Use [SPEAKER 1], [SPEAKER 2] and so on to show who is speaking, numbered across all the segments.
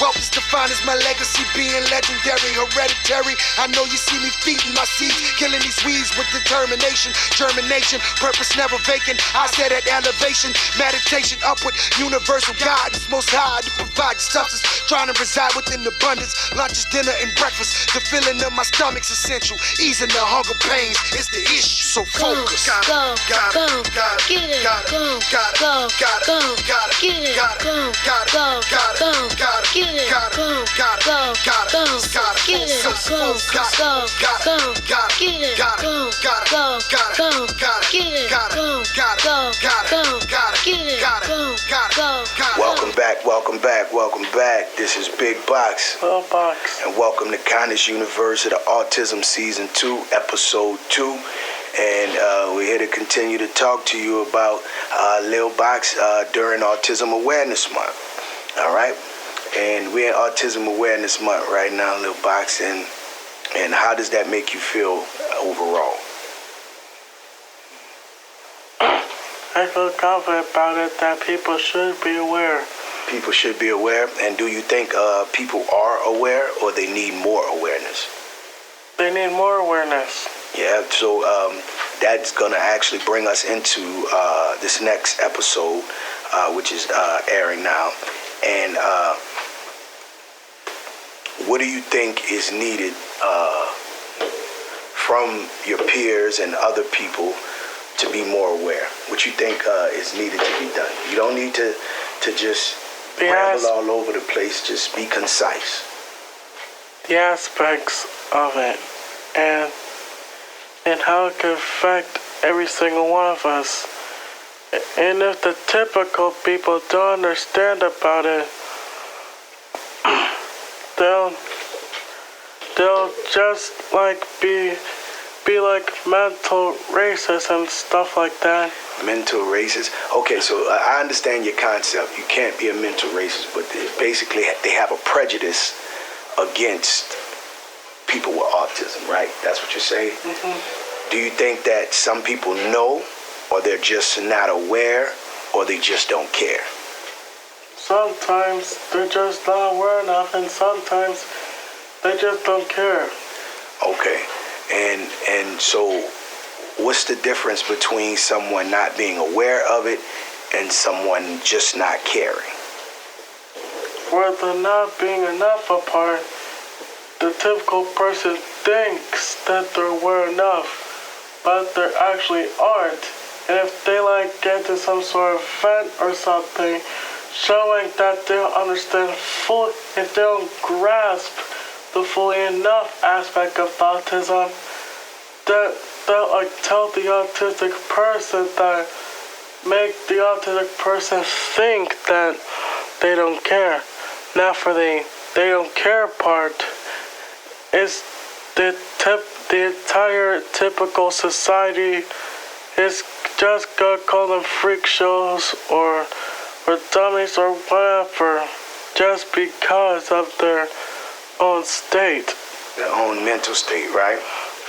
[SPEAKER 1] focus defined as my legacy being legendary, hereditary. I know you see me feeding my seeds, killing these weeds with determination, germination, purpose never vacant. I said at elevation, meditation, upward, universal guidance, most high to provide substance, trying to reside within abundance. Lunches, dinner, and breakfast. The feeling of my stomach's essential, easing the hunger pains is the issue. So focus.
[SPEAKER 2] Go, get it. Go, get it. Go, get it. Go, get it.
[SPEAKER 3] Welcome back. This is Big Boxx.
[SPEAKER 4] Little Boxx.
[SPEAKER 3] And welcome to Connis Universe of the Autism Season 2, Episode 2. And we're here to continue to talk to you about Lil Boxx during Autism Awareness Month. All right? And we're in Autism Awareness Month right now, Lil Boxx. And how does that make you feel overall?
[SPEAKER 4] I feel confident about it that people should be aware.
[SPEAKER 3] People should be aware. And do you think people are aware or they need more awareness?
[SPEAKER 4] They need more awareness.
[SPEAKER 3] Yeah, so that's going to actually bring us into this next episode, which is airing now. And what do you think is needed from your peers and other people to be more aware? What you think is needed to be done? You don't need to just ramble all over the place. Just be concise.
[SPEAKER 4] The aspects of it and how it can affect every single one of us. And if the typical people don't understand about it, they'll just like be like mental racists and stuff like that.
[SPEAKER 3] Mental racist? Okay, so I understand your concept. You can't be a mental racist, but basically they have a prejudice against people with autism, right? That's what you're saying?
[SPEAKER 4] Mm-hmm.
[SPEAKER 3] Do you think that some people know, or they're just not aware, or they just don't care?
[SPEAKER 4] Sometimes they're just not aware enough, and sometimes they just don't care.
[SPEAKER 3] Okay. And so what's the difference between someone not being aware of it and someone just not caring?
[SPEAKER 4] For the not being enough apart, the typical person thinks that they're aware enough, but they actually aren't. And if they get to some sort of event or something, showing that they don't understand fully, if they don't grasp the fully enough aspect of autism, that they'll tell the autistic person that make the autistic person think that they don't care. Now for the they don't care part, is the entire typical society is just gonna call them freak shows or dummies or whatever, just because of their own state.
[SPEAKER 3] Their own mental state, right?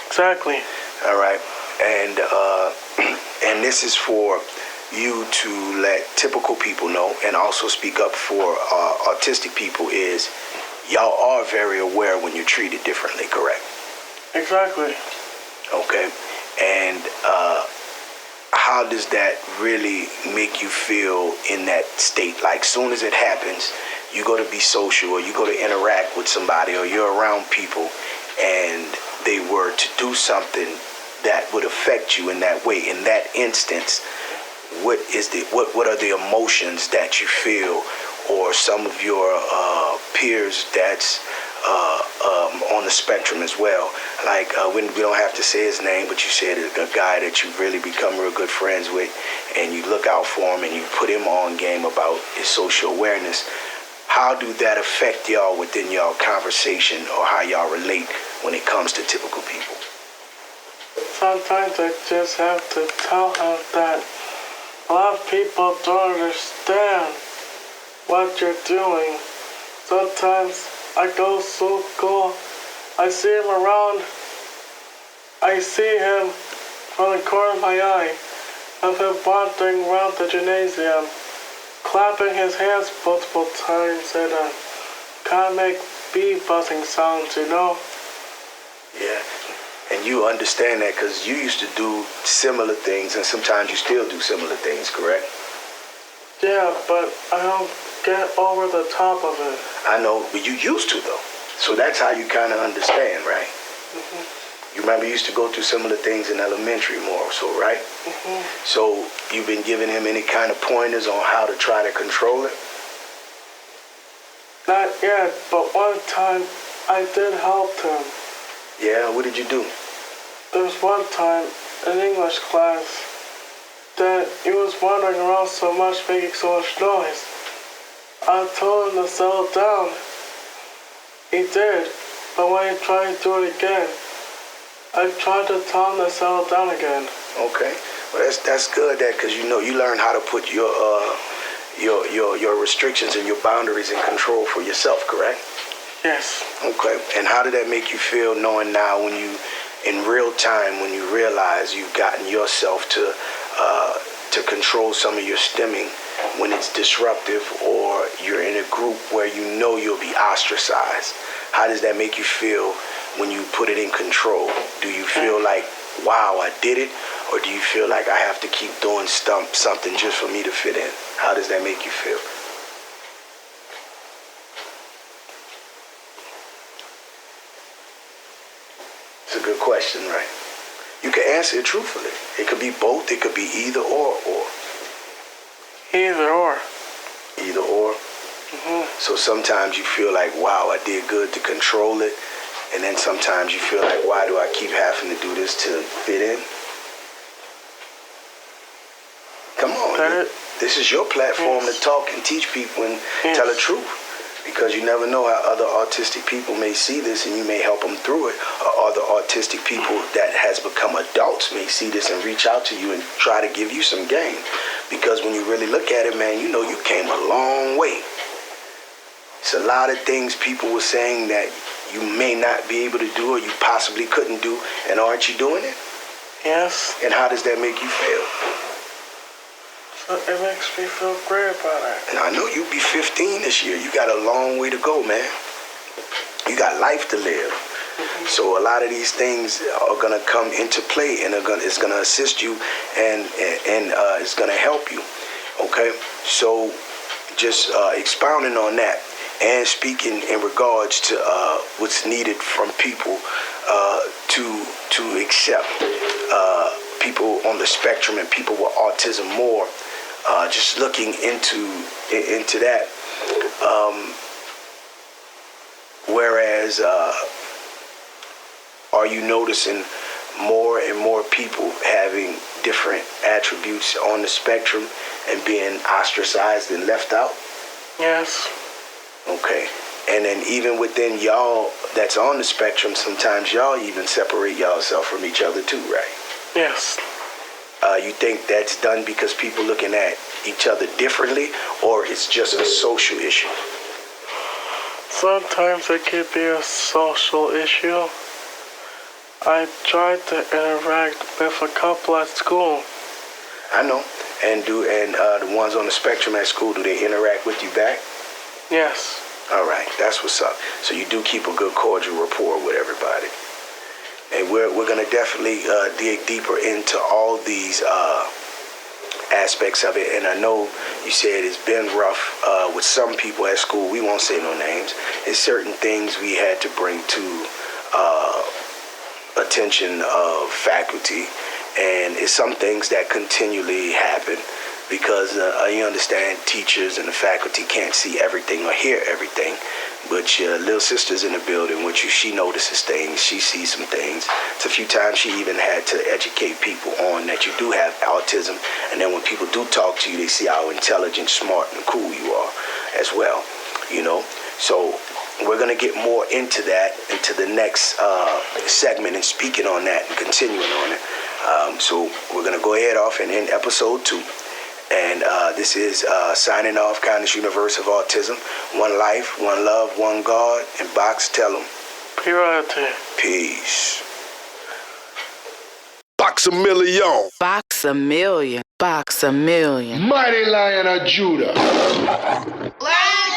[SPEAKER 4] Exactly.
[SPEAKER 3] All right. And this is for you to let typical people know, and also speak up for autistic people, is y'all are very aware when you're treated differently, correct?
[SPEAKER 4] Exactly.
[SPEAKER 3] Okay. And how does that really make you feel in that state? Like, soon as it happens, you go to be social or you go to interact with somebody or you're around people and they were to do something that would affect you in that way, in that instance, what are the emotions that you feel, or some of your peers that's on the spectrum as well? Like, we don't have to say his name, but you said a guy that you've really become real good friends with, and you look out for him and you put him on game about his social awareness. How do that affect y'all within y'all conversation, or how y'all relate when it comes to typical people?
[SPEAKER 4] Sometimes I just have to tell him that a lot of people don't understand what you're doing. Sometimes I go so cool. I see him around. I see him from the corner of my eye of him wandering around the gymnasium, clapping his hands multiple times and kind of make bee buzzing sounds, you know?
[SPEAKER 3] Yeah. And you understand that because you used to do similar things, and sometimes you still do similar things, correct?
[SPEAKER 4] Yeah, but I don't get over the top of it.
[SPEAKER 3] I know, but you used to, though. So that's how you kind of understand, right? You remember you used to go through similar things in elementary more so, right? So you've been giving him any kind of pointers on how to try to control it?
[SPEAKER 4] Not yet, but one time I did help him.
[SPEAKER 3] Yeah, what did you do?
[SPEAKER 4] There's one time in English class that he was wandering around so much, making so much noise. I told him to settle down. He did, but when he tried to do it again, I tried to tell him to settle down again.
[SPEAKER 3] Okay, well that's good, that because you know you learn how to put your restrictions and your boundaries in control for yourself, correct?
[SPEAKER 4] Yes.
[SPEAKER 3] Okay, and how did that make you feel knowing now when you, in real time, when you realize you've gotten yourself to control some of your stimming when it's disruptive or you're in a group where you know you'll be ostracized? How does that make you feel when you put it in control? Do you feel like, wow, I did it? Or do you feel like I have to keep doing something just for me to fit in? How does that make you feel? It's a good question, right? You can answer it truthfully. It could be both. It could be either or.
[SPEAKER 4] Either or.
[SPEAKER 3] Either or. So sometimes you feel like, wow, I did good to control it. And then sometimes you feel like, why do I keep having to do this to fit in? Come on. This is your platform to talk and teach people and tell the truth. Because you never know how other autistic people may see this and you may help them through it. Or other autistic people that has become adults may see this and reach out to you and try to give you some game. Because when you really look at it, man, you know you came a long way. It's a lot of things people were saying that you may not be able to do or you possibly couldn't do. And aren't you doing it?
[SPEAKER 4] Yes.
[SPEAKER 3] And how does that make you feel?
[SPEAKER 4] It makes me feel great about it.
[SPEAKER 3] And I know you'll be 15 this year. You got a long way to go, man. You got life to live. So a lot of these things are going to come into play and it's going to assist you and it's going to help you. Okay? So just expounding on that and speaking in regards to what's needed from people to accept people on the spectrum and people with autism more. Just looking into that, whereas are you noticing more and more people having different attributes on the spectrum and being ostracized and left out?
[SPEAKER 4] Yes.
[SPEAKER 3] Okay. And then even within y'all that's on the spectrum, sometimes y'all even separate y'allself from each other too, right?
[SPEAKER 4] Yes.
[SPEAKER 3] You think that's done because people looking at each other differently, or it's just a social issue?
[SPEAKER 4] Sometimes it could be a social issue. I tried to interact with a couple at school.
[SPEAKER 3] I know. And the ones on the spectrum at school, do they interact with you back?
[SPEAKER 4] Yes.
[SPEAKER 3] All right, that's what's up. So you do keep a good cordial rapport with everybody. And we're going to definitely dig deeper into all these aspects of it. And I know you said it's been rough with some people at school. We won't say no names. It's certain things we had to bring to attention of faculty. And it's some things that continually happen because you understand teachers and the faculty can't see everything or hear everything. But your little sister's in the building with you. She notices things. She sees some things. It's a few times she even had to educate people on that you do have autism. And then when people do talk to you, they see how intelligent, smart, and cool you are as well. You know? So we're going to get more into that, into the next segment and speaking on that and continuing on it. So we're going to go ahead off and end episode 2. And this is signing off, Connis Universe of Autism. One life, one love, one God. And Boxx, tell them.
[SPEAKER 4] Purity.
[SPEAKER 3] Peace.
[SPEAKER 1] Boxx-A-Million.
[SPEAKER 5] Boxx-A-Million. Boxx-A-Million.
[SPEAKER 1] Mighty Lion of Judah.
[SPEAKER 2] Wow.